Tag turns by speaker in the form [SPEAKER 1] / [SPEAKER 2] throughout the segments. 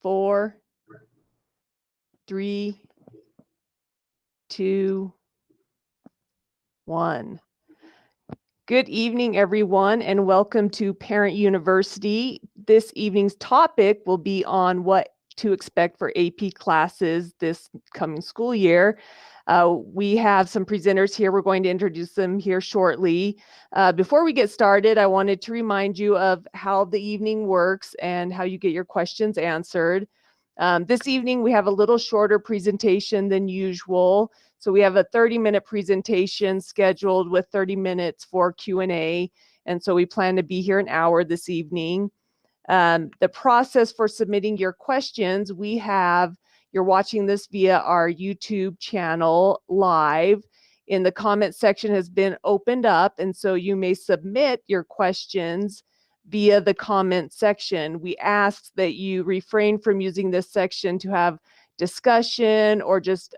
[SPEAKER 1] 4, 3, 2, 1. Good evening, everyone, and welcome to Parent University. This evening's topic will be on what to expect for AP classes this coming school year. We have some presenters here. We're going to introduce them here shortly. Before we get started, I wanted to remind you of how the evening works and how you get your questions answered. This evening, we have a little shorter presentation than usual. So we have a 30-minute presentation scheduled with 30 minutes for Q&A. And so we plan to be here an hour this evening. The process for submitting your questions, you're watching this via our YouTube channel live. In the comment section has been opened up, and so you may submit your questions via the comment section. We ask that you refrain from using this section to have discussion or just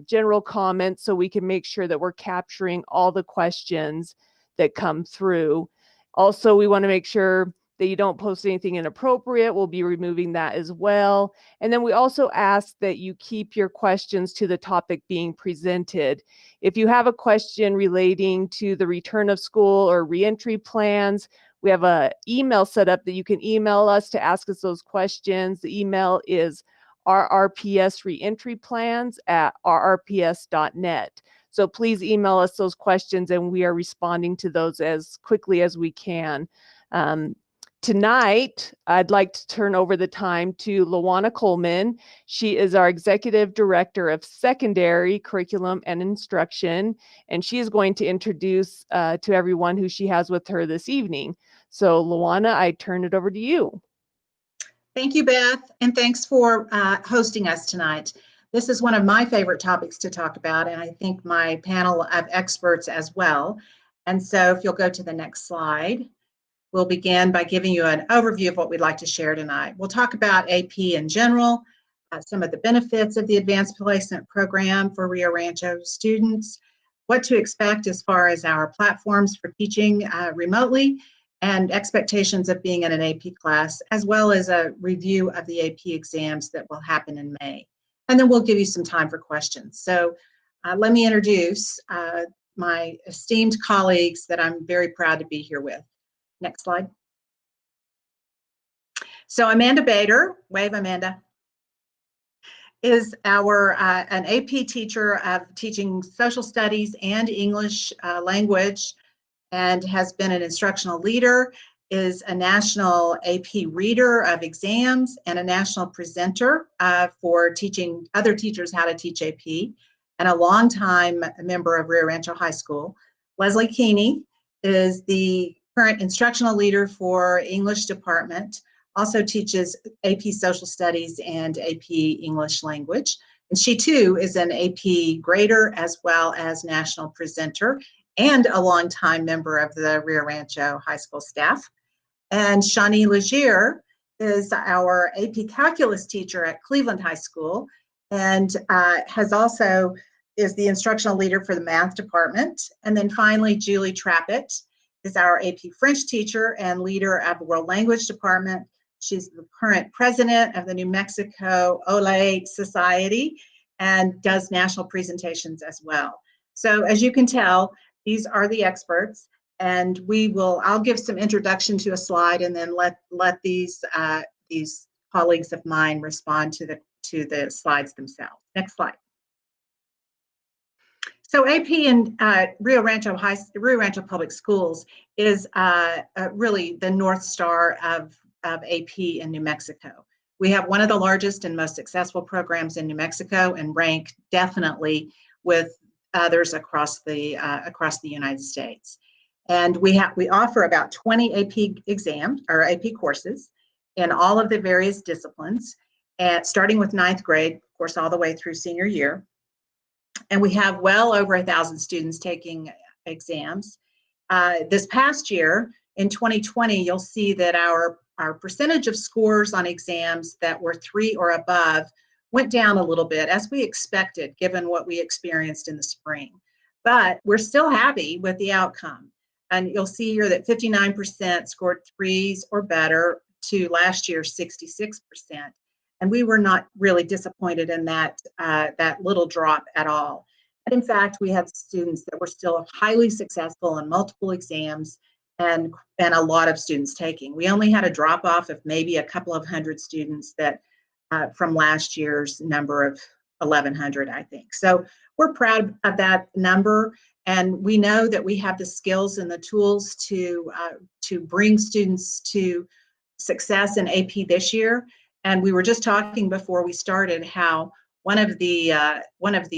[SPEAKER 1] general comments, so we can make sure that we're capturing all the questions that come through. Also, we want to make sure that you don't post anything inappropriate. We'll be removing that as well. And then we also ask that you keep your questions to the topic being presented. If you have a question relating to the return of school or reentry plans, we have an email set up that you can email us to ask us those questions. The email is rrpsreentryplans@rrps.net. So please email us those questions, and we are responding to those as quickly as we can. Tonight, I'd like to turn over the time to Lawana Coleman. She is our Executive Director of Secondary Curriculum and Instruction, and she is going to introduce to everyone who she has with her this evening. So Lawana, I turn it over to you.
[SPEAKER 2] Thank you, Beth, and thanks for hosting us tonight. This is one of my favorite topics to talk about, and I think my panel of experts as well. And so if you'll go to the next slide, we'll begin by giving you an overview of what we'd like to share tonight. We'll talk about AP in general, some of the benefits of the Advanced Placement Program for Rio Rancho students, what to expect as far as our platforms for teaching remotely, and expectations of being in an AP class, as well as a review of the AP exams that will happen in May. And then we'll give you some time for questions. So let me introduce my esteemed colleagues that I'm very proud to be here with. Next slide. So Amanda Bader, wave Amanda, is an AP teacher of teaching social studies and English language, and has been an instructional leader, is a national AP reader of exams, and a national presenter for teaching other teachers how to teach AP, and a longtime member of Rio Rancho High School. Leslie Keeney is the current instructional leader for English department, also teaches AP Social Studies and AP English Language. And she too is an AP grader as well as national presenter, and a longtime member of the Rio Rancho High School staff. And Shawnee Legier is our AP Calculus teacher at Cleveland High School, and is the instructional leader for the math department. And then finally, Julie Trappett is our AP French teacher and leader of the World Language Department. She's the current president of the New Mexico Ole Society and does national presentations as well. So as you can tell, these are the experts, and I'll give some introduction to a slide, and then let these colleagues of mine respond to the slides themselves. Next slide. So AP in Rio Rancho Public Schools is really the North Star of AP in New Mexico. We have one of the largest and most successful programs in New Mexico, and rank definitely with others across the United States. And we offer about 20 AP exams or AP courses in all of the various disciplines, starting with 9th grade, of course, all the way through senior year. And we have well over 1,000 students taking exams. This past year, in 2020, you'll see that our percentage of scores on exams that were 3 or above went down a little bit, as we expected, given what we experienced in the spring. But we're still happy with the outcome. And you'll see here that 59% scored 3s or better to last year's 66%. And we were not really disappointed in that little drop at all. And in fact, we had students that were still highly successful in multiple exams and a lot of students taking. We only had a drop off of maybe a couple of hundred students that from last year's number of 1,100, I think. So we're proud of that number, and we know that we have the skills and the tools to bring students to success in AP this year. And we were just talking before we started how one of the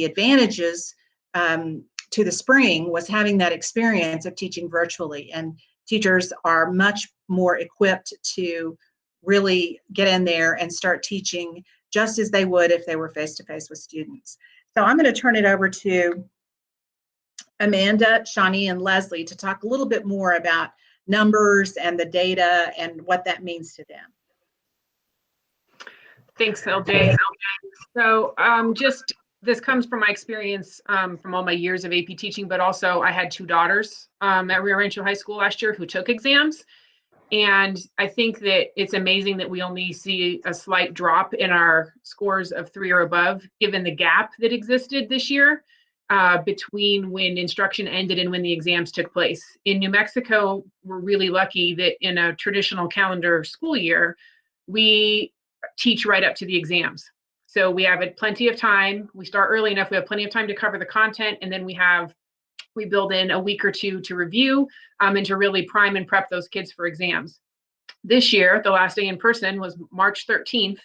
[SPEAKER 2] advantages to the spring was having that experience of teaching virtually, and teachers are much more equipped to really get in there and start teaching just as they would if they were face-to-face with students. So I'm going to turn it over to Amanda, Shawnee, and Leslie to talk a little bit more about numbers and the data and what that means to them.
[SPEAKER 3] Thanks, LJ. So this comes from my experience from all my years of AP teaching, but also I had two daughters at Rio Rancho High School last year who took exams. And I think that it's amazing that we only see a slight drop in our scores of 3 or above, given the gap that existed this year between when instruction ended and when the exams took place. In New Mexico, we're really lucky that in a traditional calendar school year, we teach right up to the exams. So we have plenty of time. We start early enough. We have plenty of time to cover the content, and then we build in a week or two to review and to really prime and prep those kids for exams. This year, the last day in person was March 13th,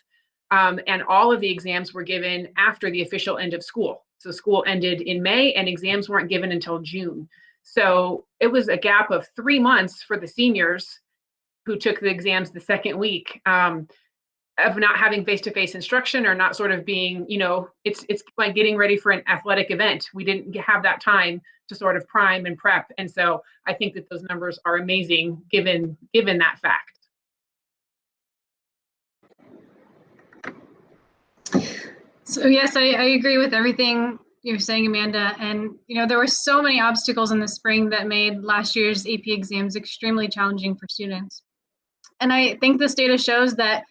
[SPEAKER 3] and all of the exams were given after the official end of school. So school ended in May, and exams weren't given until June. So it was a gap of 3 months for the seniors who took the exams the second week of not having face-to-face instruction, or not sort of being, it's like getting ready for an athletic event. We didn't have that time to sort of prime and prep. And so I think that those numbers are amazing given that fact.
[SPEAKER 4] So yes, I agree with everything you're saying, Amanda. And there were so many obstacles in the spring that made last year's AP exams extremely challenging for students. And I think this data shows that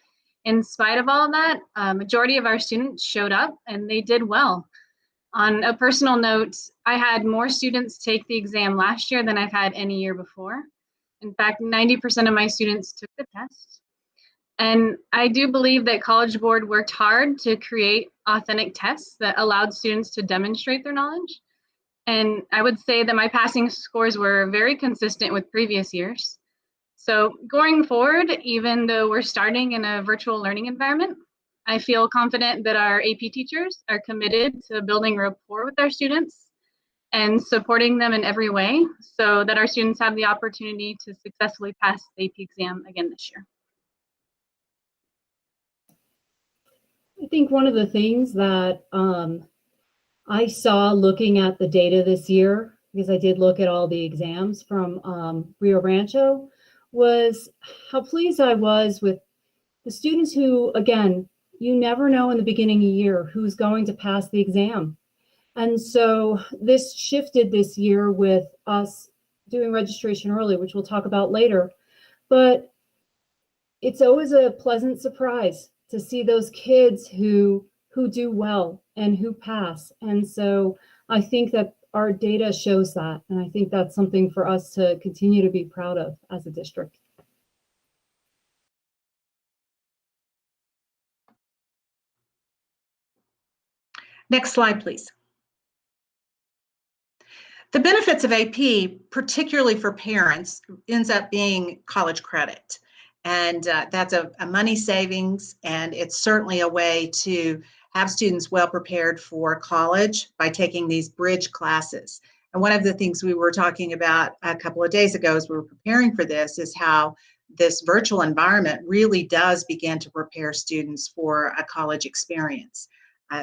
[SPEAKER 4] in spite of all of that, a majority of our students showed up and they did well. On a personal note, I had more students take the exam last year than I've had any year before. In fact, 90% of my students took the test. And I do believe that College Board worked hard to create authentic tests that allowed students to demonstrate their knowledge. And I would say that my passing scores were very consistent with previous years. So going forward, even though we're starting in a virtual learning environment, I feel confident that our AP teachers are committed to building rapport with our students and supporting them in every way so that our students have the opportunity to successfully pass the AP exam again this year.
[SPEAKER 5] I think one of the things that I saw looking at the data this year, because I did look at all the exams from Rio Rancho, was how pleased I was with the students who, again, you never know in the beginning of the year who's going to pass the exam. And so this shifted this year with us doing registration early, which we'll talk about later. But it's always a pleasant surprise to see those kids who do well and who pass. And so I think that our data shows that, and I think that's something for us to continue to be proud of as a district.
[SPEAKER 2] Next slide, please. The benefits of AP, particularly for parents, ends up being college credit. And that's a money savings, and it's certainly a way to have students well prepared for college by taking these bridge classes. And one of the things we were talking about a couple of days ago as we were preparing for this is how this virtual environment really does begin to prepare students for a college experience.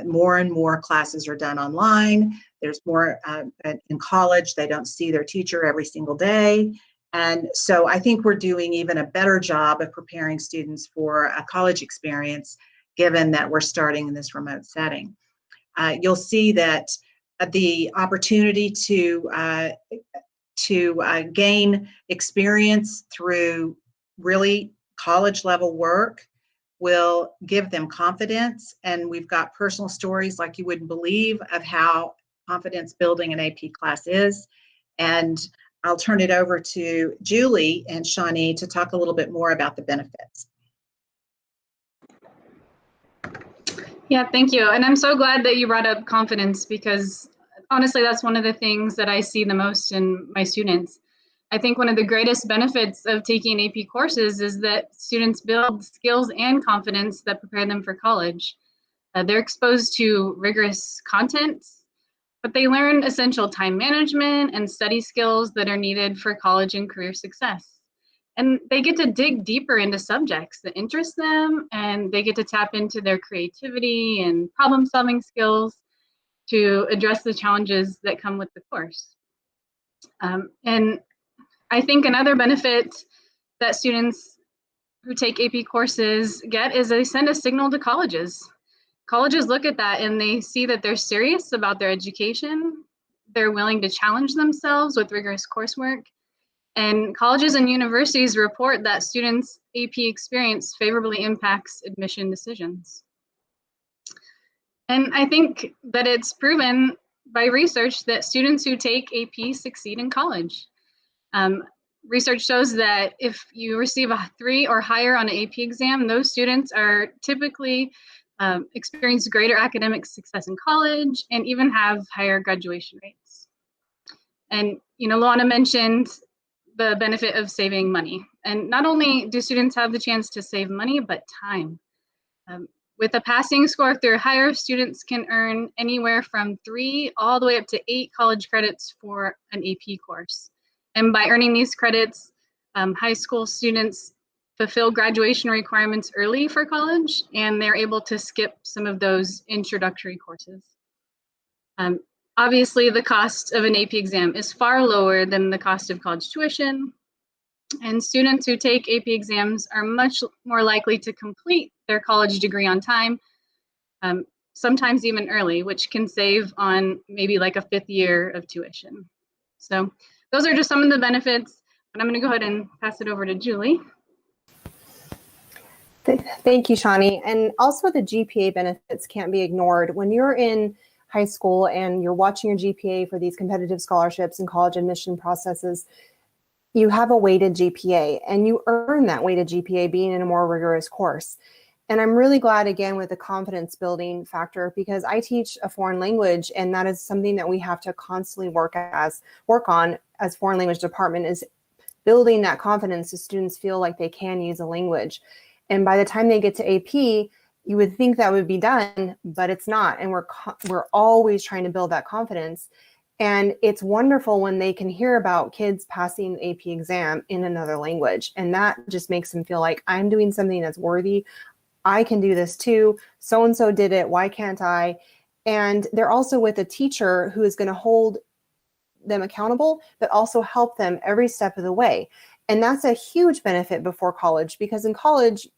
[SPEAKER 2] More and more classes are done online. There's more in college, they don't see their teacher every single day. And so I think we're doing even a better job of preparing students for a college experience, given that we're starting in this remote setting. You'll see that the opportunity to gain experience through really college level work will give them confidence. And we've got personal stories like you wouldn't believe of how confidence building an AP class is. And I'll turn it over to Julie and Shawnee to talk a little bit more about the benefits.
[SPEAKER 4] Yeah, thank you. And I'm so glad that you brought up confidence, because honestly, that's one of the things that I see the most in my students. I think one of the greatest benefits of taking AP courses is that students build skills and confidence that prepare them for college. They're exposed to rigorous content, but they learn essential time management and study skills that are needed for college and career success. And they get to dig deeper into subjects that interest them, and they get to tap into their creativity and problem-solving skills to address the challenges that come with the course. And I think another benefit that students who take AP courses get is they send a signal to colleges. Colleges look at that and they see that they're serious about their education. They're willing to challenge themselves with rigorous coursework. And colleges and universities report that students' AP experience favorably impacts admission decisions. And I think that it's proven by research that students who take AP succeed in college. Research shows that if you receive a 3 or higher on an AP exam, those students are typically experience greater academic success in college and even have higher graduation rates. And, Luana mentioned the benefit of saving money. And not only do students have the chance to save money, but time. With a passing score through higher, students can earn anywhere from 3 all the way up to 8 college credits for an AP course. And by earning these credits, high school students fulfill graduation requirements early for college, and they're able to skip some of those introductory courses. Obviously, the cost of an AP exam is far lower than the cost of college tuition, and students who take AP exams are much more likely to complete their college degree on time, sometimes even early, which can save on maybe like a 5th year of tuition. So those are just some of the benefits, but I'm going to go ahead and pass it over to Julie.
[SPEAKER 6] Thank you, Shawnee. And also the GPA benefits can't be ignored. When you're in high school and you're watching your GPA for these competitive scholarships and college admission processes, you have a weighted GPA and you earn that weighted GPA being in a more rigorous course. And I'm really glad, again, with the confidence building factor, because I teach a foreign language, and that is something that we have to constantly work on as foreign language department, is building that confidence so students feel like they can use a language. And by the time they get to AP, you would think that would be done, but it's not. And we're always trying to build that confidence. And it's wonderful when they can hear about kids passing the AP exam in another language. And that just makes them feel like, I'm doing something that's worthy. I can do this too. So-and-so did it. Why can't I? And they're also with a teacher who is going to hold them accountable, but also help them every step of the way. And that's a huge benefit before college, because in college,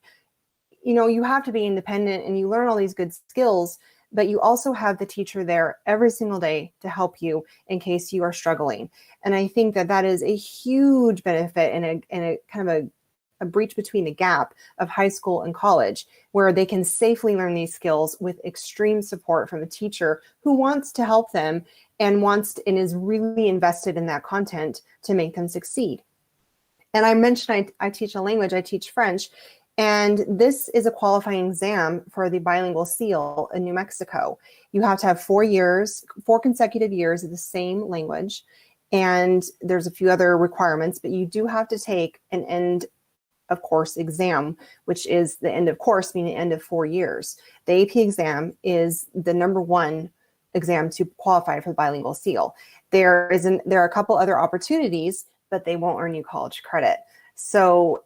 [SPEAKER 6] you have to be independent and you learn all these good skills, but you also have the teacher there every single day to help you in case you are struggling. And I think that that is a huge benefit and a kind of a breach between the gap of high school and college, where they can safely learn these skills with extreme support from a teacher who wants to help them and is really invested in that content to make them succeed. And I mentioned I teach a language, I teach French, and this is a qualifying exam for the bilingual seal in New Mexico. You have to have 4 consecutive years of the same language, and there's a few other requirements, but you do have to take an end of course exam, which is the end of course, meaning the end of 4 years. The AP exam is the #1 exam to qualify for the bilingual seal. There are a couple other opportunities, but they won't earn you college credit. So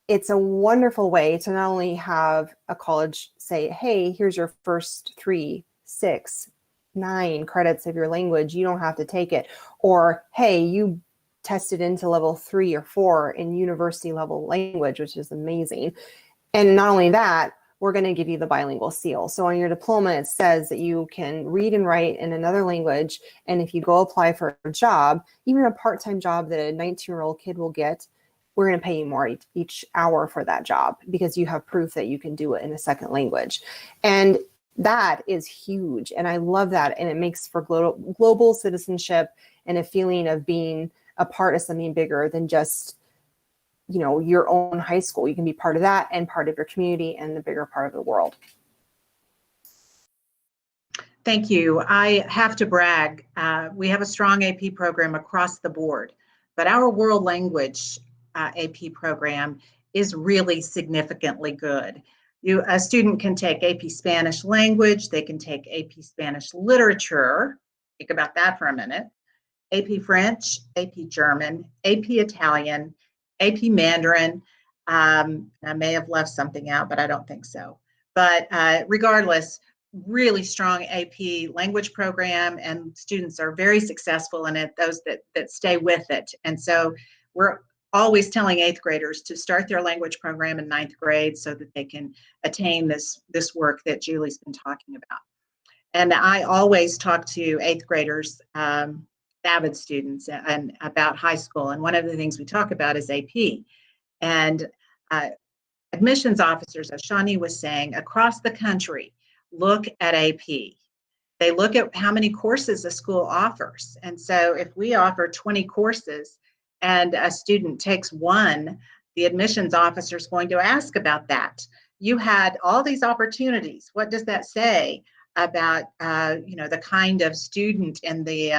[SPEAKER 6] it's a wonderful way to not only have a college say, hey, here's your first 3, 6, 9 credits of your language, you don't have to take it. Or, hey, you tested into level 3 or 4 in university level language, which is amazing. And not only that, we're going to give you the bilingual seal. So on your diploma, it says that you can read and write in another language. And if you go apply for a job, even a part-time job that a 19-year-old kid will get, we're going to pay you more each hour for that job because you have proof that you can do it in a second language. And that is huge. And I love that. And it makes for global citizenship and a feeling of being a part of something bigger than just, you know, your own high school. You can be part of that and part of your community and the bigger part of the world.
[SPEAKER 2] Thank you. I have to brag. We have a strong AP program across the board, but our world language AP program is really significantly good. A student can take AP Spanish language, they can take AP Spanish literature, think about that for a minute, AP French, AP German, AP Italian, AP Mandarin. I may have left something out, but I don't think so. But regardless, really strong AP language program, and students are very successful in it, those that stay with it. And so we're always telling 8th graders to start their language program in 9th grade so that they can attain this work that Julie's been talking about. And I always talk to 8th graders, avid students, and about high school. And one of the things we talk about is AP. And admissions officers, as Shawnee was saying, across the country, look at AP. They look at how many courses a school offers. And so if we offer 20 courses and a student takes one, the admissions officer is going to ask about that. You had all these opportunities. What does that say about the kind of student and the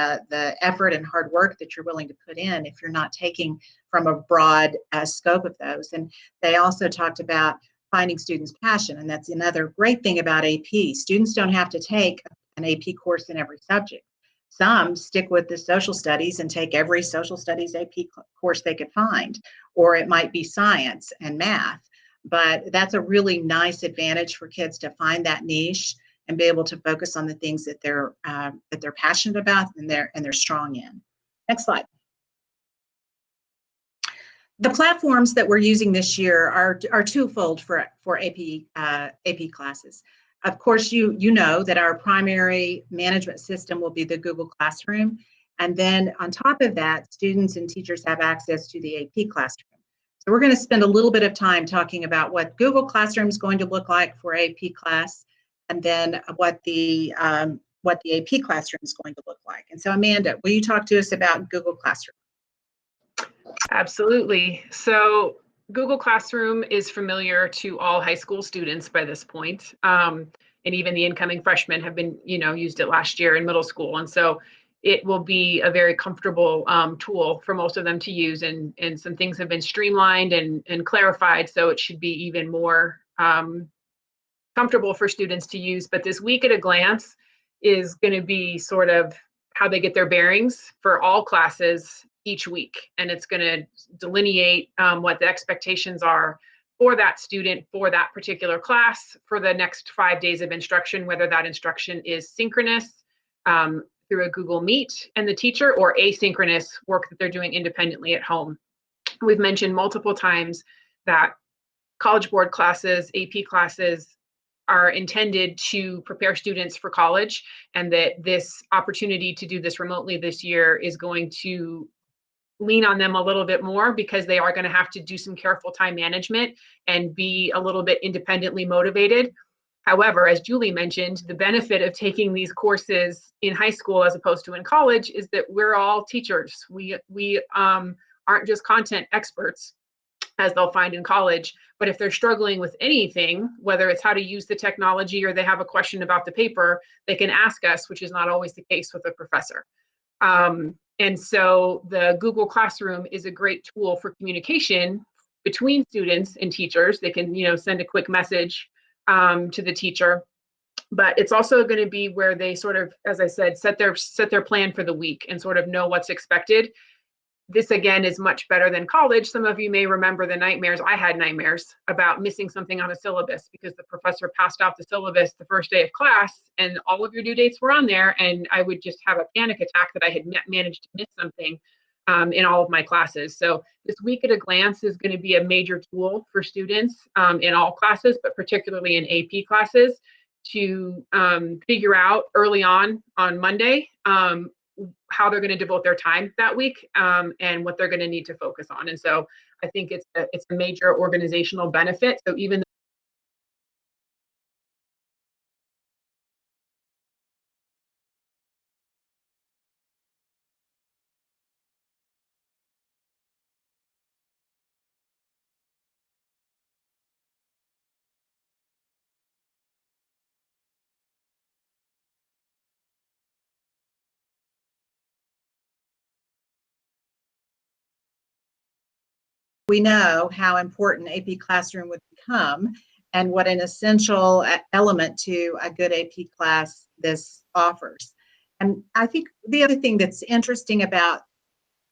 [SPEAKER 2] effort and hard work that you're willing to put in if you're not taking from a broad scope of those? And they also talked about finding students' passion, and that's another great thing about AP. Students don't have to take an AP course in every subject. Some stick with the social studies and take every social studies AP course they could find, or it might be science and math. But that's a really nice advantage for kids to find that niche and be able to focus on the things that they're passionate about and they're strong in. Next slide. The platforms that we're using this year are twofold for AP classes. Of course, you know that our primary management system will be the Google Classroom. And then on top of that, students and teachers have access to the AP Classroom. So we're going to spend a little bit of time talking about what Google Classroom is going to look like for AP class, and then what the AP Classroom is going to look like. And so Amanda, will you talk to us about Google Classroom?
[SPEAKER 3] Absolutely. So Google Classroom is familiar to all high school students by this point. And even the incoming freshmen have been, used it last year in middle school. And so it will be a very comfortable tool for most of them to use. And some things have been streamlined and clarified. So it should be even more comfortable for students to use. But this week at a glance is going to be sort of how they get their bearings for all classes each week. And it's going to delineate what the expectations are for that student, for that particular class, for the next 5 days of instruction, whether that instruction is synchronous through a Google Meet and the teacher, or asynchronous work that they're doing independently at home. We've mentioned multiple times that College Board classes, AP classes, are intended to prepare students for college, and that this opportunity to do this remotely this year is going to lean on them a little bit more, because they are going to have to do some careful time management and be a little bit independently motivated. However, as Julie mentioned, the benefit of taking these courses in high school as opposed to in college is that we're all teachers. We aren't just content experts, as they'll find in college. But if they're struggling with anything, whether it's how to use the technology or they have a question about the paper, they can ask us, which is not always the case with a professor. And so the Google Classroom is a great tool for communication between students and teachers. They can, send a quick message to the teacher. But it's also going to be where they sort of, as I said, set their plan for the week and sort of know what's expected. This, again, is much better than college. Some of you may remember the nightmares. I had nightmares about missing something on a syllabus because the professor passed out the syllabus the first day of class and all of your due dates were on there. And I would just have a panic attack that I had managed to miss something in all of my classes. So this week at a glance is going to be a major tool for students in all classes, but particularly in AP classes, to figure out early on Monday how they're going to devote their time that week and what they're going to need to focus on. And so I think it's a major organizational benefit. So even
[SPEAKER 2] we know how important AP Classroom would become and what an essential element to a good AP class this offers. And I think the other thing that's interesting about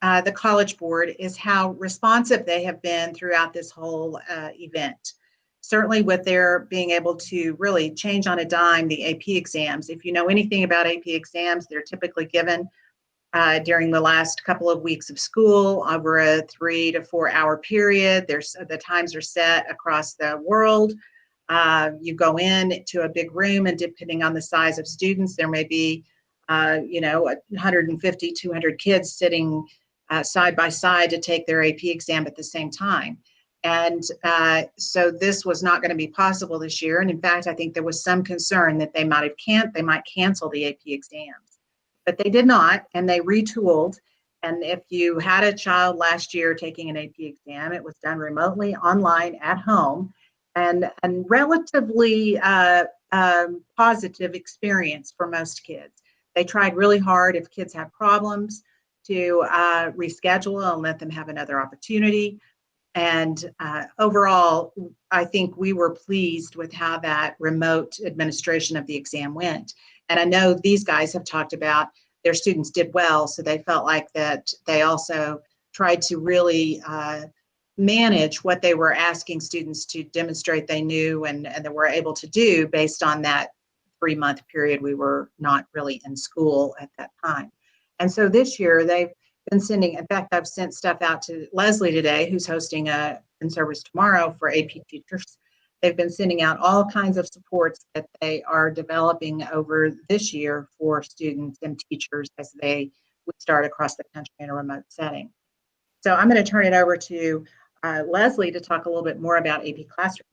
[SPEAKER 2] the College Board is how responsive they have been throughout this whole event. Certainly with their being able to really change on a dime the AP exams. If you know anything about AP exams, they're typically given during the last couple of weeks of school over a 3 to 4 hour period. The times are set across the world. You go in to a big room, and depending on the size of students, there may be 150, 200 kids sitting side by side to take their AP exam at the same time. And so this was not going to be possible this year. And in fact, I think there was some concern that they might cancel the AP exams. But they did not, and they retooled. And if you had a child last year taking an AP exam, it was done remotely, online, at home, and relatively positive experience for most kids. They tried really hard, if kids had problems, to reschedule and let them have another opportunity. And overall, I think we were pleased with how that remote administration of the exam went. And I know these guys have talked about their students did well, so they felt like that they also tried to really manage what they were asking students to demonstrate they knew and that were able to do based on that 3-month period we were not really in school at that time. And so this year they've been sending, in fact, I've sent stuff out to Leslie today, who's hosting a in-service tomorrow for AP teachers. They've been sending out all kinds of supports that they are developing over this year for students and teachers as they would start across the country in a remote setting. So I'm going to turn it over to Leslie to talk a little bit more about AP Classroom.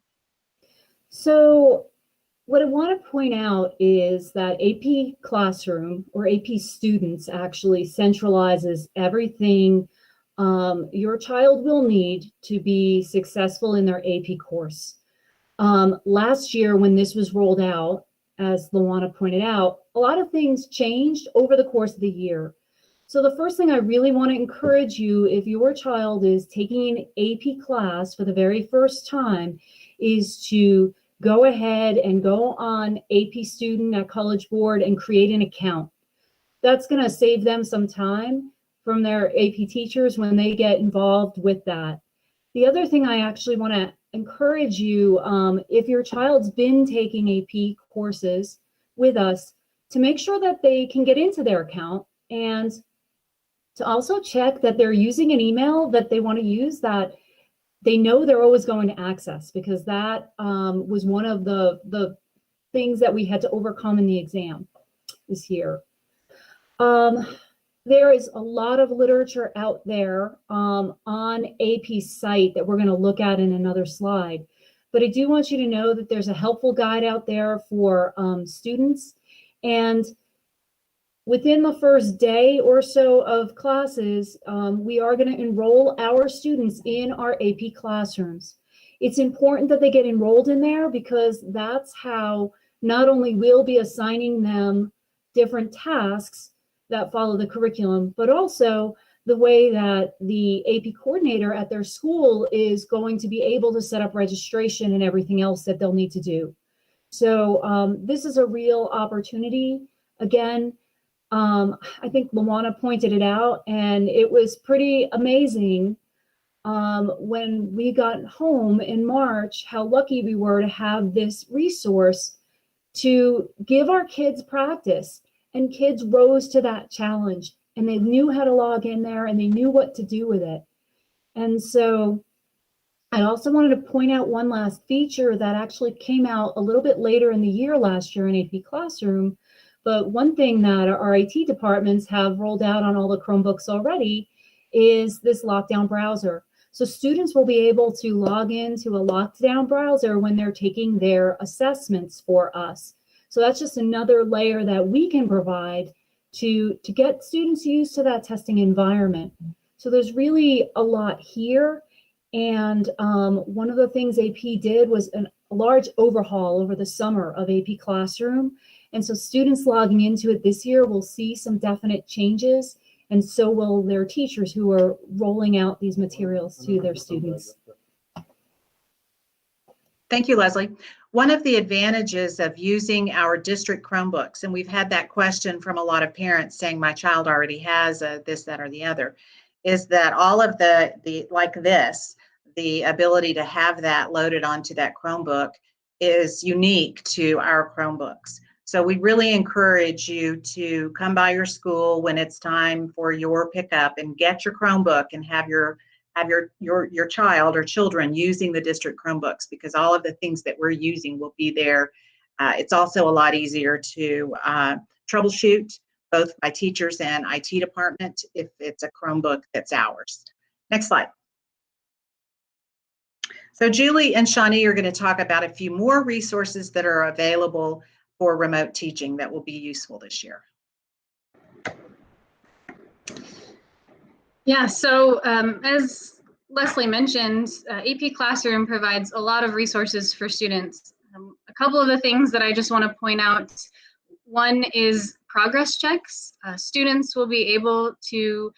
[SPEAKER 5] So what I want to point out is that AP Classroom, or AP Students, actually centralizes everything your child will need to be successful in their AP course. Last year, when this was rolled out, as Luana pointed out, a lot of things changed over the course of the year. So the first thing I really want to encourage you, if your child is taking an AP class for the very first time, is to go ahead and go on AP Student at College Board and create an account. That's going to save them some time from their AP teachers when they get involved with that. The other thing I actually want to encourage you, if your child's been taking AP courses with us, to make sure that they can get into their account, and to also check that they're using an email that they want to use that they know they're always going to access, because that was one of the things that we had to overcome in the exam this year. There is a lot of literature out there on AP's site that we're going to look at in another slide. But I do want you to know that there's a helpful guide out there for students. And within the first day or so of classes, we are going to enroll our students in our AP classrooms. It's important that they get enrolled in there, because that's how not only we'll be assigning them different tasks that follow the curriculum, but also the way that the AP coordinator at their school is going to be able to set up registration and everything else that they'll need to do. So this is a real opportunity. Again, I think Luana pointed it out, and it was pretty amazing when we got home in March, how lucky we were to have this resource to give our kids practice. And kids rose to that challenge, and they knew how to log in there, and they knew what to do with it. And so I also wanted to point out one last feature that actually came out a little bit later in the year last year in AP Classroom. But one thing that our IT departments have rolled out on all the Chromebooks already is this lockdown browser. So students will be able to log into a lockdown browser when they're taking their assessments for us. So that's just another layer that we can provide to get students used to that testing environment. So there's really a lot here. And one of the things AP did was a large overhaul over the summer of AP Classroom. And so students logging into it this year will see some definite changes, and so will their teachers who are rolling out these materials to their students.
[SPEAKER 2] Thank you, Leslie. One of the advantages of using our district Chromebooks, and we've had that question from a lot of parents saying my child already has this, that, or the other, is that all of the like this, the ability to have that loaded onto that Chromebook is unique to our Chromebooks. So we really encourage you to come by your school when it's time for your pickup and get your Chromebook and have your child or children using the district Chromebooks, because all of the things that we're using will be there. It's also a lot easier to troubleshoot, both by teachers and IT department, if it's a Chromebook that's ours. Next slide. So Julie and Shawnee are going to talk about a few more resources that are available for remote teaching that will be useful this year.
[SPEAKER 4] Yeah, so as Leslie mentioned, AP Classroom provides a lot of resources for students. A couple of the things that I just want to point out, one is progress checks. Students will be able to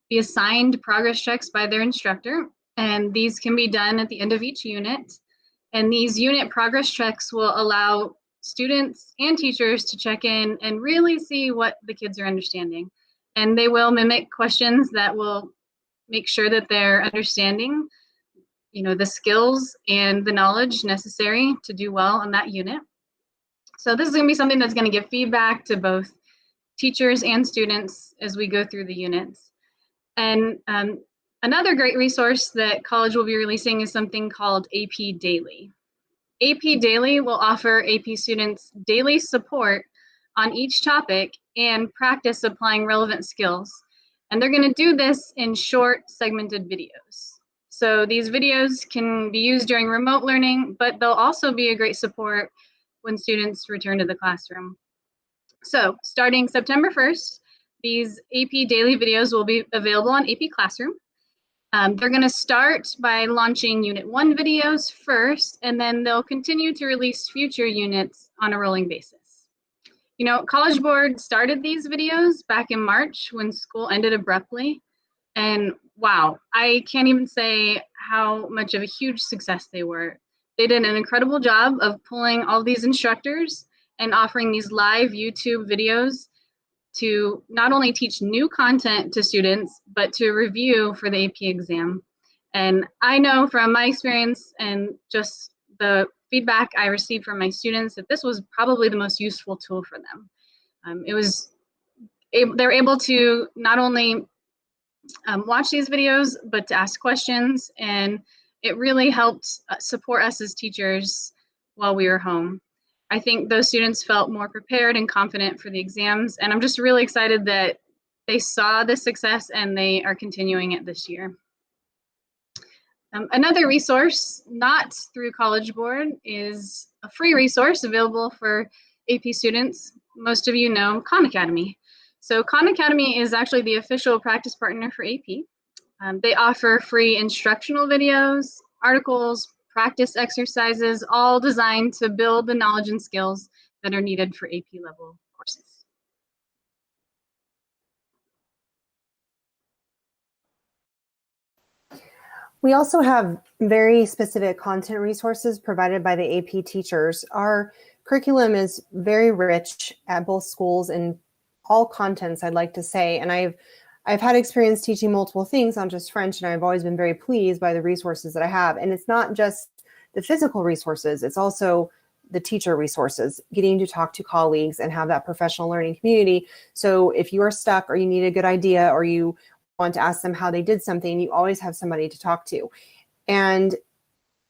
[SPEAKER 4] be assigned progress checks by their instructor, and these can be done at the end of each unit. And these unit progress checks will allow students and teachers to check in and really see what the kids are understanding. And they will mimic questions that will make sure that they're understanding, the skills and the knowledge necessary to do well on that unit. So this is going to be something that's going to give feedback to both teachers and students as we go through the units. And another great resource that college will be releasing is something called AP Daily. AP Daily will offer AP students daily support on each topic and practice applying relevant skills. And they're going to do this in short segmented videos. So these videos can be used during remote learning, but they'll also be a great support when students return to the classroom. So starting September 1st, these AP Daily videos will be available on AP Classroom. They're going to start by launching Unit 1 videos first, and then they'll continue to release future units on a rolling basis. College Board started these videos back in March when school ended abruptly, and wow, I can't even say how much of a huge success they were. They did an incredible job of pulling all these instructors and offering these live YouTube videos to not only teach new content to students, but to review for the AP exam. And I know from my experience and just the feedback I received from my students that this was probably the most useful tool for them. They were able to not only watch these videos, but to ask questions, and it really helped support us as teachers while we were home. I think those students felt more prepared and confident for the exams, and I'm just really excited that they saw the success and they are continuing it this year. Another resource, not through College Board, is a free resource available for AP students. Most of you know Khan Academy. So Khan Academy is actually the official practice partner for AP. They offer free instructional videos, articles, practice exercises, all designed to build the knowledge and skills that are needed for AP level courses.
[SPEAKER 6] We also have very specific content resources provided by the AP teachers. Our curriculum is very rich at both schools in all contents, I'd like to say, and I've had experience teaching multiple things, not just French, and I've always been very pleased by the resources that I have. And it's not just the physical resources, it's also the teacher resources, getting to talk to colleagues and have that professional learning community. So if you are stuck or you need a good idea or you want to ask them how they did something, you always have somebody to talk to. And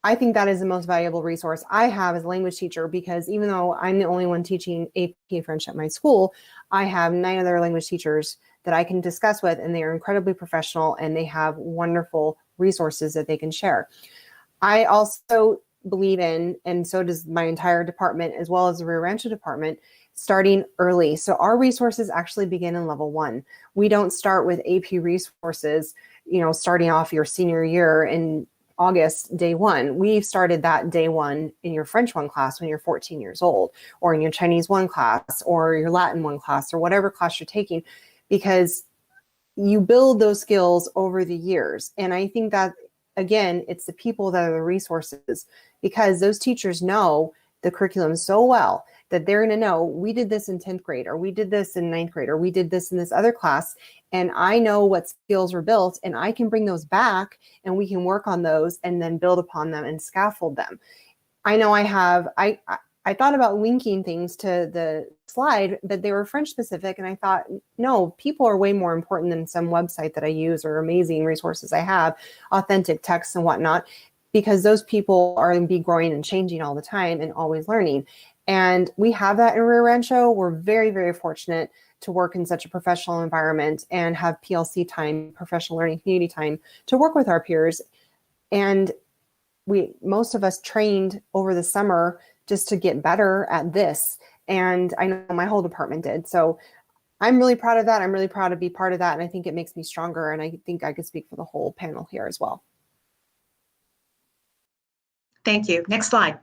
[SPEAKER 6] I think that is the most valuable resource I have as a language teacher, because even though I'm the only one teaching AP French at my school, I have 9 other language teachers that I can discuss with, and they are incredibly professional and they have wonderful resources that they can share. I also believe in, and so does my entire department, as well as the Rio Rancho department, starting early. So our resources actually begin in level 1. We don't start with AP resources, starting off your senior year in August, day 1. We've started that day 1 in your French 1 class when you're 14 years old, or in your Chinese 1 class, or your Latin 1 class, or whatever class you're taking, because you build those skills over the years. And I think that, again, it's the people that are the resources, because those teachers know the curriculum so well that they're going to know, we did this in 10th grade, or we did this in 9th grade, or we did this in this other class. And I know what skills were built, and I can bring those back, and we can work on those and then build upon them and scaffold them. I know I thought about linking things to the slide, but they were French specific. And I thought, no, people are way more important than some website that I use or amazing resources I have, authentic texts and whatnot, because those people are going to be growing and changing all the time and always learning. And we have that in Rio Rancho. We're very, very fortunate to work in such a professional environment and have PLC time, professional learning community time, to work with our peers. And most of us trained over the summer just to get better at this. And I know my whole department did. So I'm really proud of that. I'm really proud to be part of that. And I think it makes me stronger. And I think I could speak for the whole panel here as well.
[SPEAKER 2] Thank you. Next slide.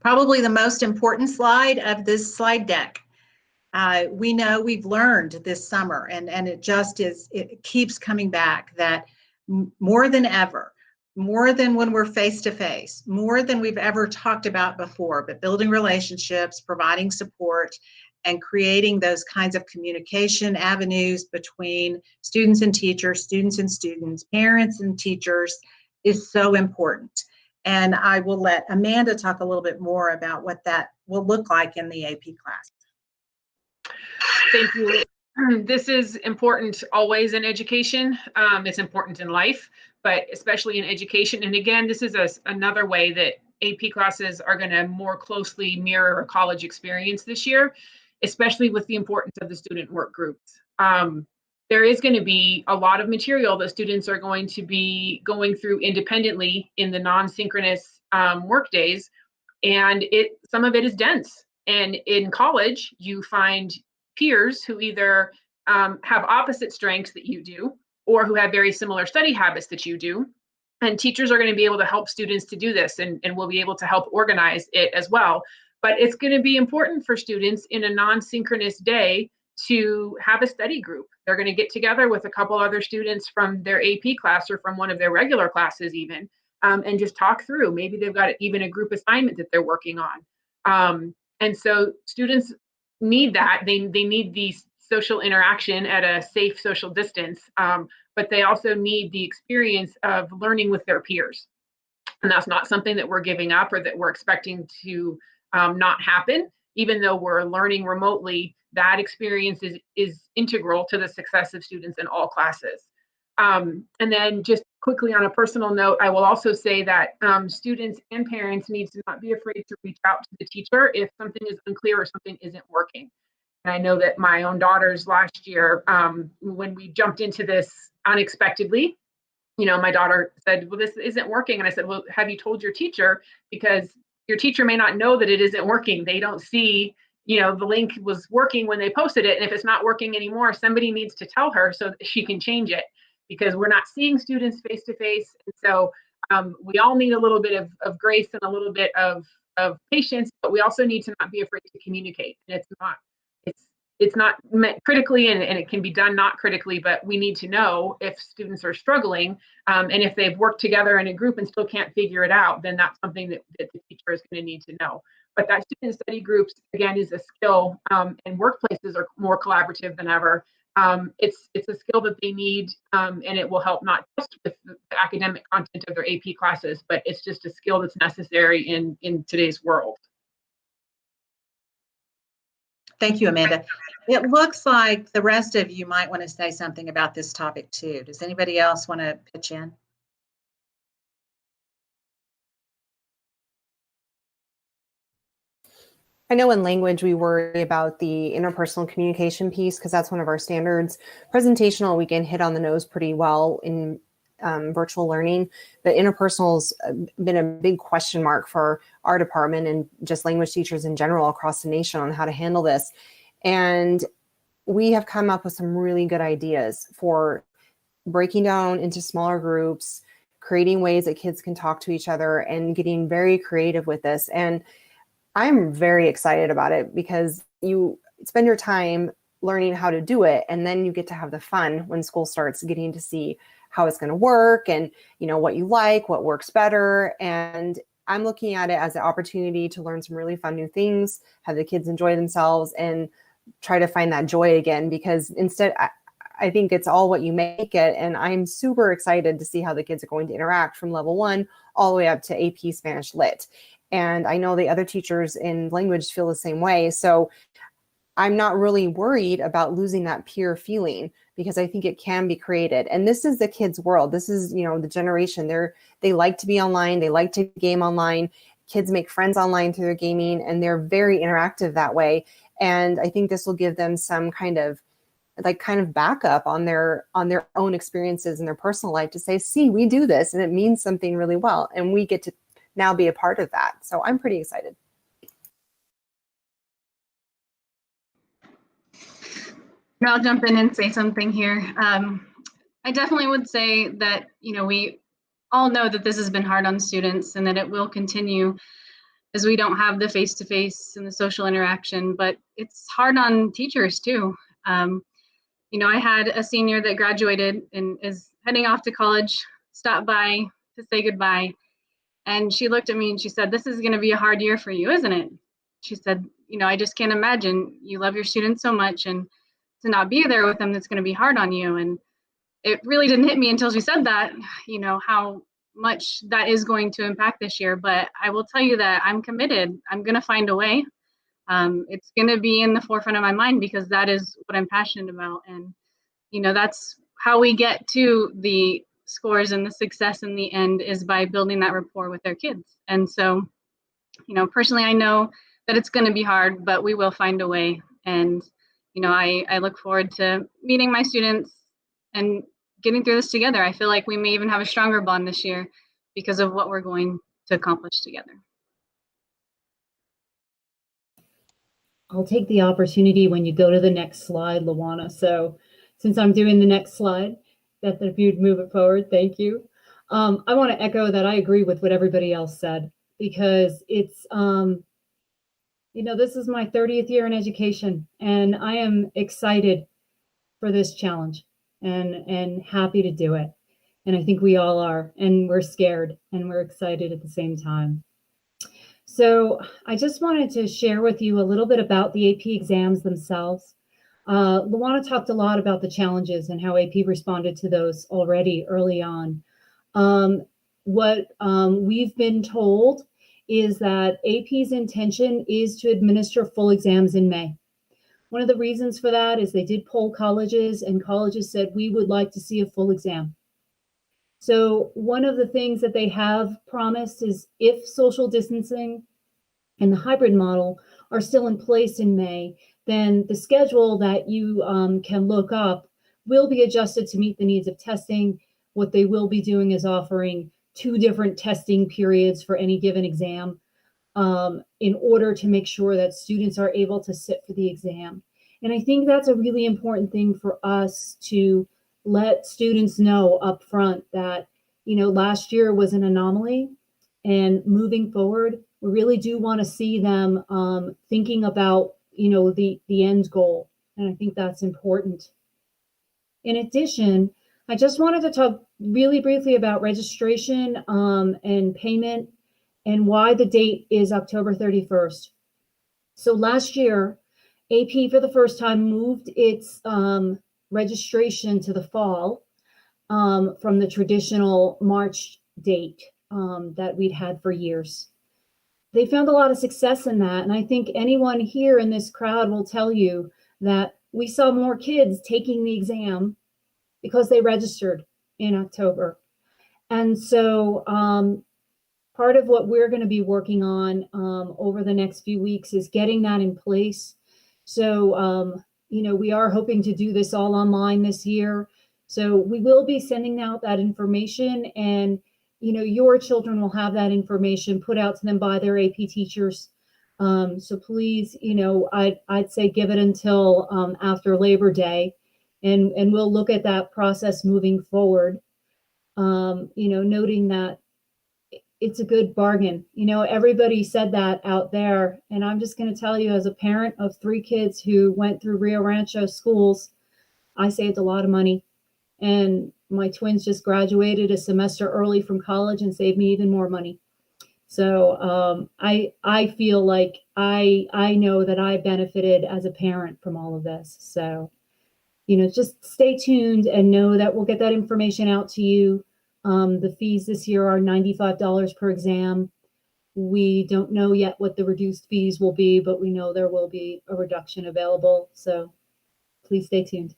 [SPEAKER 2] Probably the most important slide of this slide deck. We know we've learned this summer, and it keeps coming back, that more than ever, more than when we're face to face, more than we've ever talked about before, but building relationships, providing support, and creating those kinds of communication avenues between students and teachers, students and students, parents and teachers is so important. And I will let Amanda talk a little bit more about what that will look like in the AP class.
[SPEAKER 3] Thank you. This is important always in education. It's important in life, but especially in education. And again, this is another way that AP classes are going to more closely mirror a college experience this year, especially with the importance of the student work groups. There is going to be a lot of material that students are going to be going through independently in the non-synchronous work days, and some of it is dense. And in college, you find peers who either have opposite strengths that you do, or who have very similar study habits that you do. And teachers are going to be able to help students to do this, and will be able to help organize it as well. But it's going to be important for students in a non-synchronous day to have a study group. They're going to get together with a couple other students from their AP class or from one of their regular classes even, and just talk through. Maybe they've got even a group assignment that they're working on. And so students need that. They need the social interaction at a safe social distance, but they also need the experience of learning with their peers. And that's not something that we're giving up or that we're expecting to not happen. Even though we're learning remotely, that experience is integral to the success of students in all classes. And then just quickly on a personal note, I will also say that students and parents need to not be afraid to reach out to the teacher if something is unclear or something isn't working. And I know that my own daughters last year, when we jumped into this unexpectedly, my daughter said, well, this isn't working. And I said, well, have you told your teacher? Because your teacher may not know that it isn't working. They don't see, the link was working when they posted it. And if it's not working anymore, somebody needs to tell her so that she can change it, because we're not seeing students face to face. And so we all need a little bit of grace and a little bit of patience, but we also need to not be afraid to communicate. And it's not meant critically, and it can be done not critically, but we need to know if students are struggling, and if they've worked together in a group and still can't figure it out, then that's something that the teacher is going to need to know. But that student study groups, again, is a skill, and workplaces are more collaborative than ever. It's a skill that they need, and it will help not just with the academic content of their AP classes, but it's just a skill that's necessary in today's world.
[SPEAKER 2] Thank you, Amanda. It looks like the rest of you might want to say something about this topic too. Does anybody else want to pitch in?
[SPEAKER 6] I know in language we worry about the interpersonal communication piece because that's one of our standards. Presentational, we can hit on the nose pretty well in virtual learning, but interpersonal's been a big question mark for our department and just language teachers in general across the nation on how to handle this. And we have come up with some really good ideas for breaking down into smaller groups, creating ways that kids can talk to each other, and getting very creative with this. And I'm very excited about it because you spend your time learning how to do it, and then you get to have the fun when school starts, getting to see how it's going to work and, you know, what you like, what works better. And I'm looking at it as an opportunity to learn some really fun new things, have the kids enjoy themselves, and try to find that joy again, because instead I think it's all what you make it. And I'm super excited to see how the kids are going to interact from level 1 all the way up to AP Spanish Lit. And I know the other teachers in language feel the same way. So I'm not really worried about losing that peer feeling, because I think it can be created. And this is the kids' world. This is, you know, the generation. They like to be online. They like to game online. Kids make friends online through their gaming, and they're very interactive that way. And I think this will give them some kind of backup on their own experiences in their personal life to say, see, we do this and it means something really well. And we get to now be a part of that. So I'm pretty excited.
[SPEAKER 4] I'll jump in and say something here. I definitely would say that, you know, we all know that this has been hard on students and that it will continue as we don't have the face-to-face and the social interaction, but it's hard on teachers too. You know, I had a senior that graduated and is heading off to college, stopped by to say goodbye. And she looked at me and she said, "This is going to be a hard year for you, isn't it?" She said, "You know, I just can't imagine. You love your students so much, and to not be there with them, that's going to be hard on you." And it really didn't hit me until she said that, you know, how much that is going to impact this year. But I will tell you that I'm committed. I'm going to find a way. It's going to be in the forefront of my mind because that is what I'm passionate about. And, you know, that's how we get to the scores and the success in the end, is by building that rapport with their kids. And so, you know, personally, I know that it's going to be hard, but we will find a way. And, you know, I look forward to meeting my students and getting through this together. I feel like we may even have a stronger bond this year because of what we're going to accomplish together.
[SPEAKER 5] I'll take the opportunity when you go to the next slide, Luana. So since I'm doing the next slide, that if you'd move it forward, thank you. I want to echo that I agree with what everybody else said, because it's, you know, this is my 30th year in education, and I am excited for this challenge and happy to do it. And I think we all are, and we're scared and we're excited at the same time. So I just wanted to share with you a little bit about the AP exams themselves. Luana talked a lot about the challenges and how AP responded to those already early on. What we've been told is that AP's intention is to administer full exams in May. One of the reasons for that is they did poll colleges, and colleges said, we would like to see a full exam. So one of the things that they have promised is, if social distancing and the hybrid model are still in place in May, then the schedule that you can look up will be adjusted to meet the needs of testing. What they will be doing is offering 2 different testing periods for any given exam in order to make sure that students are able to sit for the exam. And I think that's a really important thing for us to let students know up front, that, you know, last year was an anomaly, and moving forward, we really do want to see them thinking about, you know, the end goal. And I think that's important. In addition, I just wanted to talk really briefly about registration and payment, and why the date is October 31st. So last year, AP for the first time moved its registration to the fall from the traditional March date that we'd had for years. They found a lot of success in that. And I think anyone here in this crowd will tell you that we saw more kids taking the exam because they registered in October. And so part of what we're going to be working on over the next few weeks is getting that in place. So, you know, we are hoping to do this all online this year. So we will be sending out that information, and your children will have that information put out to them by their AP teachers. So please, I'd say give it until after Labor Day, and we'll look at that process moving forward. Noting that it's a good bargain. Everybody said that out there, and I'm just going to tell you, as a parent of 3 kids who went through Rio Rancho schools, I saved a lot of money. And my twins just graduated a semester early from college and saved me even more money. So I feel like I know that I benefited as a parent from all of this. So, just stay tuned and know that we'll get that information out to you. The fees this year are $95 per exam. We don't know yet what the reduced fees will be, but we know there will be a reduction available. So please stay tuned.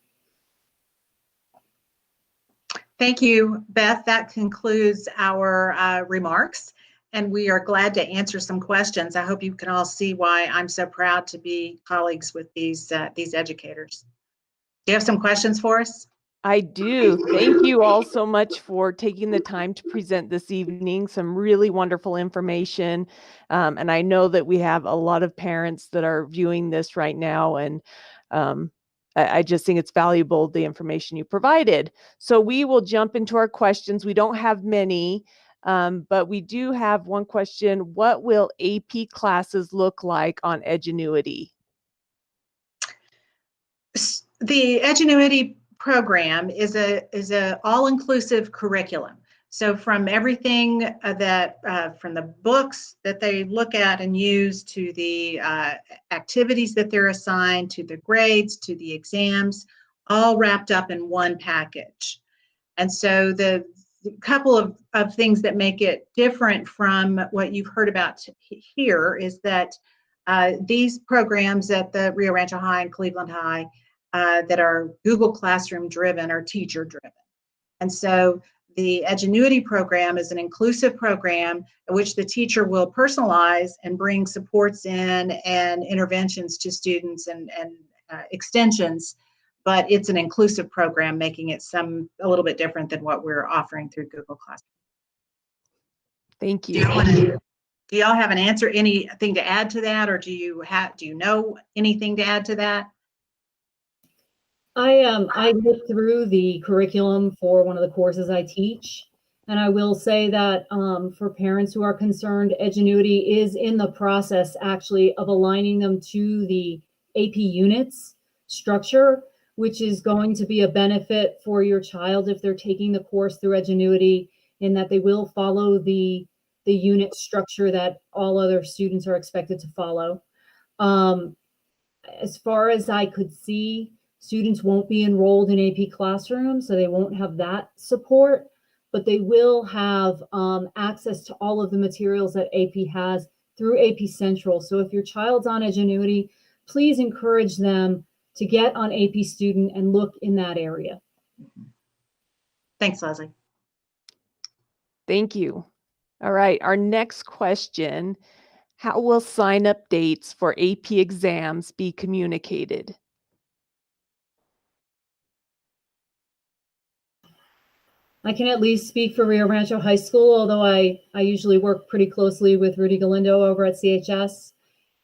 [SPEAKER 2] Thank you, Beth. That concludes our remarks, and we are glad to answer some questions. I hope you can all see why I'm so proud to be colleagues with these educators. Do you have some questions for us?
[SPEAKER 1] I do. Thank you all so much for taking the time to present this evening. Some really wonderful information. And I know that we have a lot of parents that are viewing this right now. And I just think it's valuable, the information you provided. So we will jump into our questions. We don't have many, but we do have one question. What will AP classes look like on Edgenuity?
[SPEAKER 2] The Edgenuity program is a all-inclusive curriculum. So from everything that from the books that they look at and use, to the activities that they're assigned, to the grades, to the exams, all wrapped up in one package. And so the couple of things that make it different from what you've heard about here is that these programs at the Rio Rancho High and Cleveland High that are Google Classroom driven are teacher driven. And so the Edgenuity program is an inclusive program in which the teacher will personalize and bring supports in and interventions to students and extensions, but it's an inclusive program, making it a little bit different than what we're offering through Google Classroom.
[SPEAKER 1] Thank you.
[SPEAKER 2] Do y'all have an answer, anything to add to that, or do you know anything to add to that?
[SPEAKER 5] I looked through the curriculum for one of the courses I teach, and I will say that for parents who are concerned, Edgenuity is in the process actually of aligning them to the AP units structure, which is going to be a benefit for your child if they're taking the course through Edgenuity, in that they will follow the unit structure that all other students are expected to follow. As far as I could see, students won't be enrolled in AP Classroom, so they won't have that support, but they will have access to all of the materials that AP has through AP Central. So if your child's on Ingenuity, please encourage them to get on AP Student and look in that area.
[SPEAKER 2] Thanks, Leslie.
[SPEAKER 1] Thank you. All right, our next question: how will sign-up dates for AP exams be communicated?
[SPEAKER 5] I can at least speak for Rio Rancho High School, although I usually work pretty closely with Rudy Galindo over at CHS.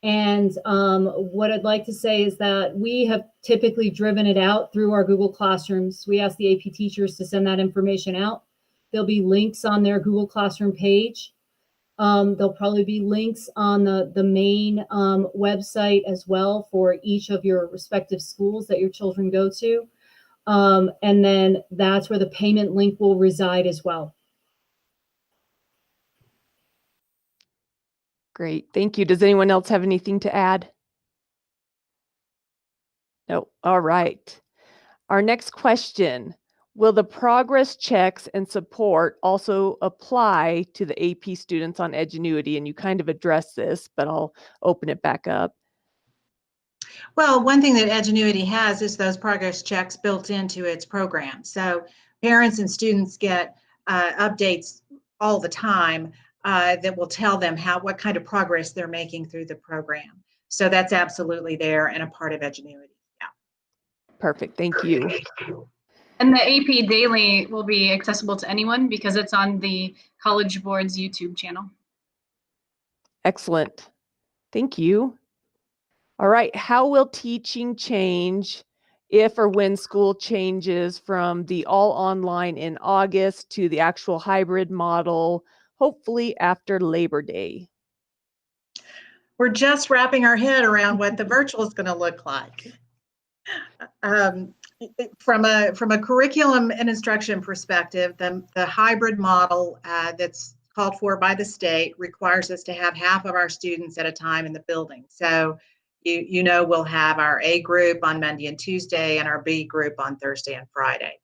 [SPEAKER 5] And what I'd like to say is that we have typically driven it out through our Google Classrooms. We ask the AP teachers to send that information out. There'll be links on their Google Classroom page. There'll probably be links on the main website as well for each of your respective schools that your children go to. And then that's where the payment link will reside as well.
[SPEAKER 1] Great, thank you. Does anyone else have anything to add? No, all right. Our next question: will the progress checks and support also apply to the AP students on Edgenuity? And you kind of addressed this, but I'll open it back up.
[SPEAKER 2] Well, one thing that Edgenuity has is those progress checks built into its program. So parents and students get updates all the time that will tell them what kind of progress they're making through the program. So that's absolutely there and a part of Edgenuity. Yeah.
[SPEAKER 1] Perfect, thank you.
[SPEAKER 4] And the AP Daily will be accessible to anyone because it's on the College Board's YouTube channel.
[SPEAKER 1] Excellent. Thank you. All right. How will teaching change if or when school changes from the all online in August to the actual hybrid model, hopefully after Labor Day?
[SPEAKER 2] We're just wrapping our head around what the virtual is going to look like. From a curriculum and instruction perspective, the hybrid model that's called for by the state requires us to have half of our students at a time in the building. So we'll have our A group on Monday and Tuesday and our B group on Thursday and Friday.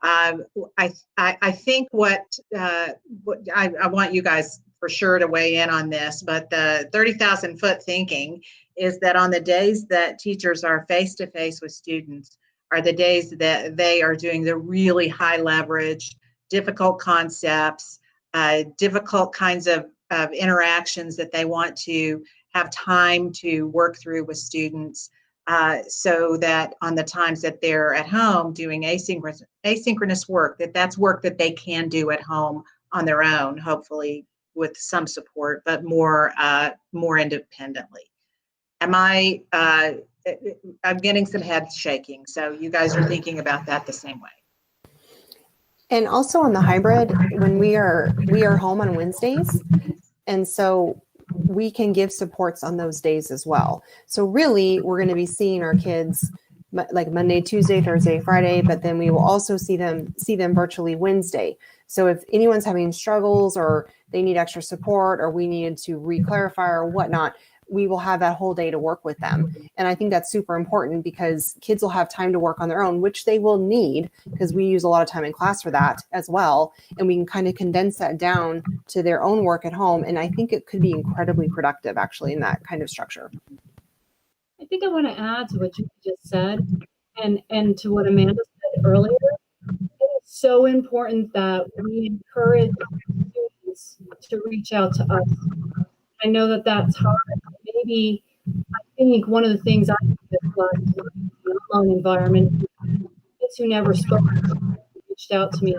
[SPEAKER 2] I think what I want you guys for sure to weigh in on this, but the 30,000 foot thinking is that on the days that teachers are face-to-face with students are the days that they are doing the really high leverage, difficult concepts, difficult kinds of interactions that they want to have time to work through with students, so that on the times that they're at home doing asynchronous work, that's work that they can do at home on their own, hopefully with some support, but more independently. I'm getting some head shaking, so you guys are thinking about that the same way.
[SPEAKER 6] And also on the hybrid, when we are home on Wednesdays, and so we can give supports on those days as well. So really, we're going to be seeing our kids like Monday, Tuesday, Thursday, Friday, but then we will also see them virtually Wednesday. So if anyone's having struggles or they need extra support or we needed to re-clarify or whatnot, we will have that whole day to work with them. And I think that's super important because kids will have time to work on their own, which they will need because we use a lot of time in class for that as well. And we can kind of condense that down to their own work at home. And I think it could be incredibly productive actually in that kind of structure.
[SPEAKER 5] I think I want to add to what you just said and to what Amanda said earlier. It is so important that we encourage students to reach out to us. I know that that's hard. Maybe I think one of the things I last in the online environment, kids who never spoke reached out to me.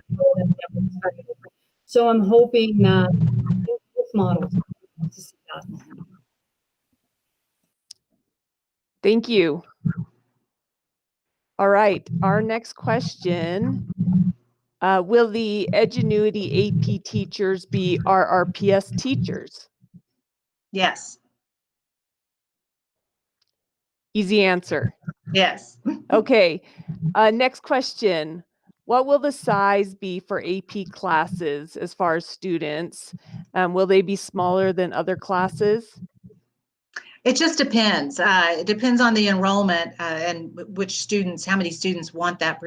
[SPEAKER 5] So I'm hoping that both models to see that.
[SPEAKER 1] Thank you. All right, our next question. Will the Edgenuity AP teachers be RRPS teachers?
[SPEAKER 2] Yes.
[SPEAKER 1] Easy answer.
[SPEAKER 2] Yes.
[SPEAKER 1] Okay, next question. What will the size be for AP classes as far as students? Will they be smaller than other classes?
[SPEAKER 2] It just depends. It depends on the enrollment and how many students want that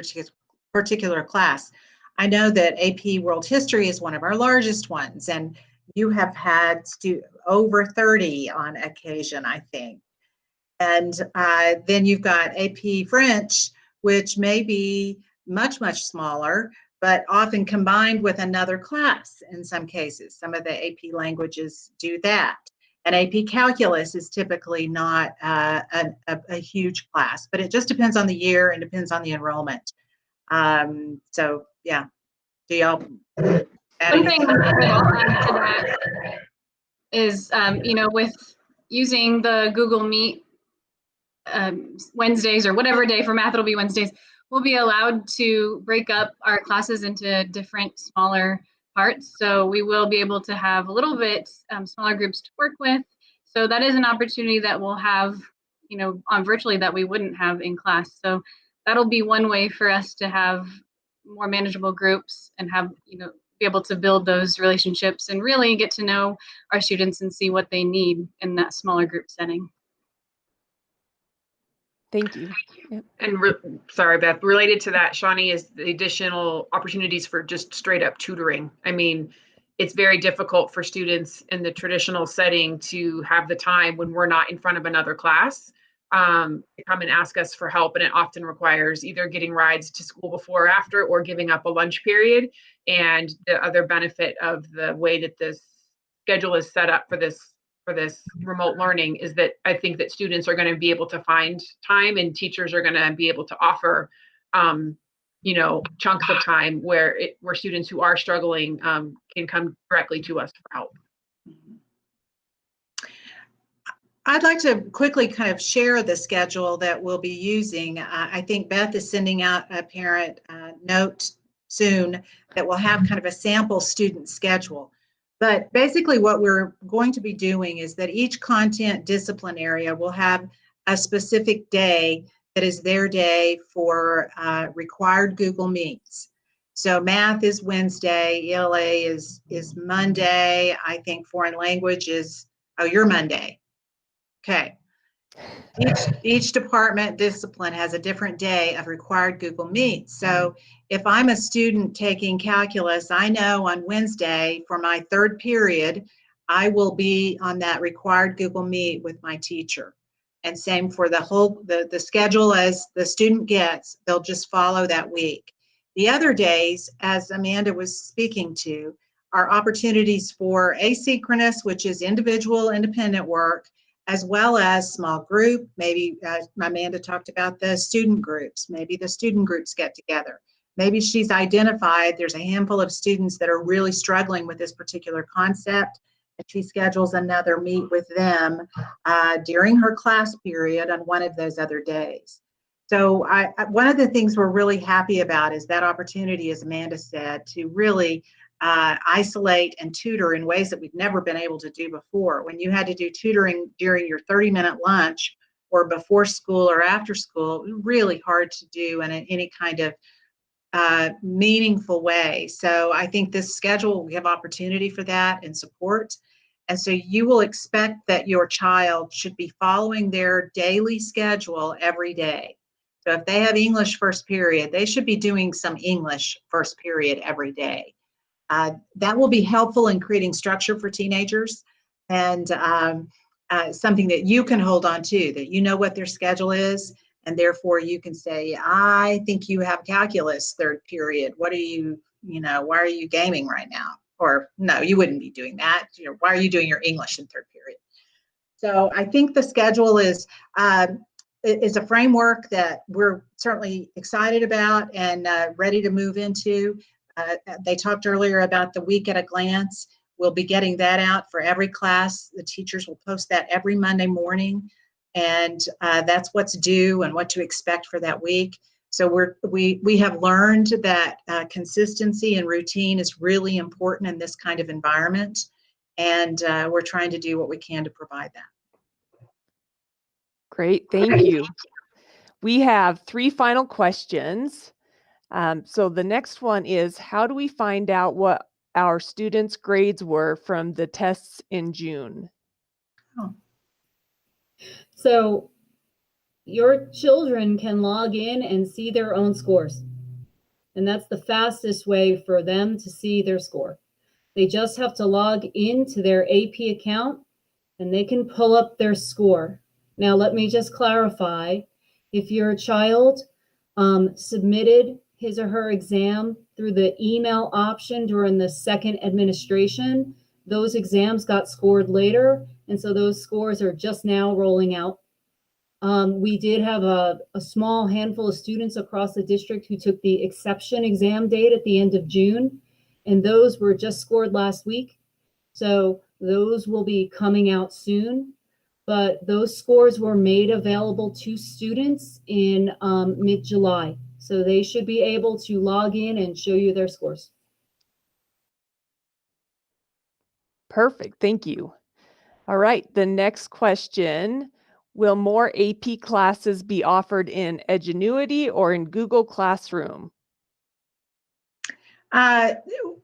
[SPEAKER 2] particular class. I know that AP World History is one of our largest ones, and you have had over 30 on occasion, I think. And then you've got AP French, which may be much, much smaller, but often combined with another class in some cases. Some of the AP languages do that. And AP Calculus is typically not a huge class, but it just depends on the year and depends on the enrollment. So, yeah. Do y'all add anything?
[SPEAKER 4] One thing that I'll add to that is, with using the Google Meet Wednesdays or whatever day for math it'll be Wednesdays, we'll be allowed to break up our classes into different smaller parts. So we will be able to have a little bit smaller groups to work with. So that is an opportunity that we'll have, on virtually that we wouldn't have in class. So that'll be one way for us to have more manageable groups and have, be able to build those relationships and really get to know our students and see what they need in that smaller group setting.
[SPEAKER 1] Thank you. Yep.
[SPEAKER 3] And sorry, Beth, related to that, Shawnee, is the additional opportunities for just straight up tutoring. I mean, it's very difficult for students in the traditional setting to have the time when we're not in front of another class to come and ask us for help. And it often requires either getting rides to school before or after or giving up a lunch period. And the other benefit of the way that this schedule is set up for this remote learning is that I think that students are going to be able to find time and teachers are going to be able to offer chunks of time where students who are struggling can come directly to us for help.
[SPEAKER 2] I'd like to quickly kind of share the schedule that we'll be using. I think Beth is sending out a parent note soon that will have kind of a sample student schedule. But basically what we're going to be doing is that each content discipline area will have a specific day that is their day for required Google Meets. So math is Wednesday, ELA is Monday. I think foreign language is, you're Monday. Okay. Each department discipline has a different day of required Google Meet. So if I'm a student taking calculus, I know on Wednesday for my third period, I will be on that required Google Meet with my teacher. And same for the schedule as the student gets, they'll just follow that week. The other days, as Amanda was speaking to, are opportunities for asynchronous, which is individual independent work, as well as small group. Maybe Amanda talked about the student groups. Maybe the student groups get together. Maybe she's identified there's a handful of students that are really struggling with this particular concept, and she schedules another meet with them during her class period on one of those other days. So one of the things we're really happy about is that opportunity, as Amanda said, to really isolate and tutor in ways that we've never been able to do before. When you had to do tutoring during your 30-minute lunch or before school or after school, it was really hard to do in any kind of meaningful way. So I think this schedule will give opportunity for that and support. And so you will expect that your child should be following their daily schedule every day. So if they have English first period, they should be doing some English first period every day. That will be helpful in creating structure for teenagers, and something that you can hold on to, that you know what their schedule is, and therefore you can say, I think you have calculus third period. What are you, why are you gaming right now? Or no, you wouldn't be doing that. Why are you doing your English in third period? So I think the schedule is a framework that we're certainly excited about and ready to move into. They talked earlier about the week at a glance. We'll be getting that out for every class. The teachers will post that every Monday morning, and that's what's due and what to expect for that week. So we have learned that consistency and routine is really important in this kind of environment, and we're trying to do what we can to provide that.
[SPEAKER 1] Great, thank you. We have 3 final questions. So the next one is, how do we find out what our students' grades were from the tests in June?
[SPEAKER 2] Oh.
[SPEAKER 5] So your children can log in and see their own scores. And that's the fastest way for them to see their score. They just have to log into their AP account and they can pull up their score. Now, let me just clarify. If your child submitted his or her exam through the email option during the second administration, those exams got scored later. And so those scores are just now rolling out. We did have a small handful of students across the district who took the exception exam date at the end of June, and those were just scored last week. So those will be coming out soon, but those scores were made available to students in mid-July. So they should be able to log in and show you their scores.
[SPEAKER 1] Perfect, thank you. All right, the next question. Will more AP classes be offered in Edgenuity or in Google Classroom?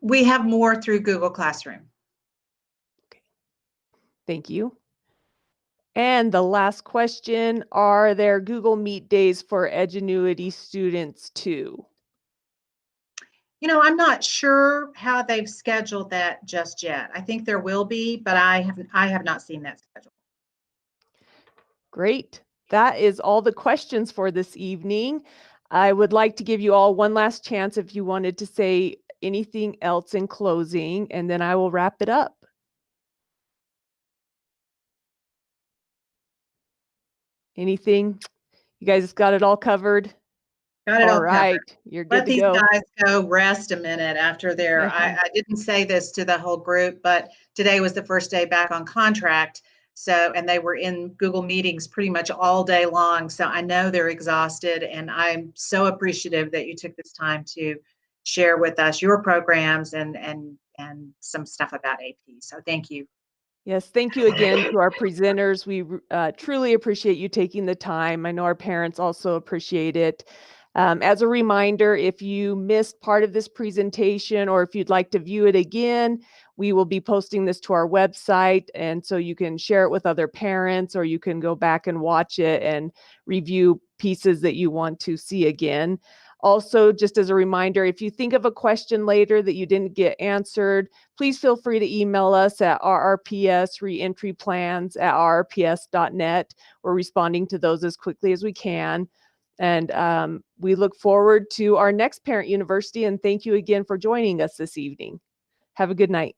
[SPEAKER 2] We have more through Google Classroom.
[SPEAKER 1] Okay. Thank you. And the last question, are there Google Meet days for Edgenuity students too?
[SPEAKER 2] I'm not sure how they've scheduled that just yet. I think there will be, but I have not seen that schedule.
[SPEAKER 1] Great. That is all the questions for this evening. I would like to give you all one last chance if you wanted to say anything else in closing, and then I will wrap it up. Anything? You guys got it all covered?
[SPEAKER 2] Got it
[SPEAKER 1] All
[SPEAKER 2] all
[SPEAKER 1] right,
[SPEAKER 2] covered.
[SPEAKER 1] you're good
[SPEAKER 2] Let
[SPEAKER 1] to
[SPEAKER 2] these
[SPEAKER 1] go.
[SPEAKER 2] guys go rest a minute after their, I didn't say this to the whole group, but today was the first day back on contract. So, and they were in Google meetings pretty much all day long. So I know they're exhausted, and I'm so appreciative that you took this time to share with us your programs and some stuff about AP. So thank you.
[SPEAKER 1] Yes, thank you again to our presenters. We truly appreciate you taking the time. I know our parents also appreciate it. As a reminder, if you missed part of this presentation or if you'd like to view it again, we will be posting this to our website, and so you can share it with other parents, or you can go back and watch it and review pieces that you want to see again. Also, just as a reminder, if you think of a question later that you didn't get answered, please feel free to email us at rrpsreentryplans@rrps.net. We're responding to those as quickly as we can. And we look forward to our next Parent University, and thank you again for joining us this evening. Have a good night.